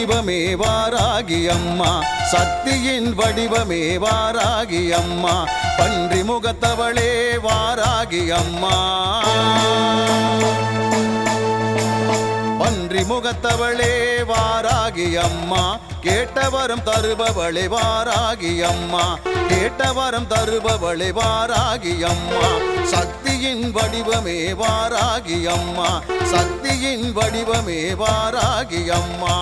வடிவமே வாராகி அம்மா சக்தியின் வடிவமே வாராகி அம்மா பன்றி முகத்தவளே வாராகி அம்மா பன்றி முகத்தவளே வாராகி அம்மா கேட்டவரம் தருபவளே வாராகி அம்மா கேட்டவரம் தருபவளே வாராகி அம்மா சக்தியின் வடிவமே வாராகி அம்மா சக்தியின் வடிவமே வாராகி அம்மா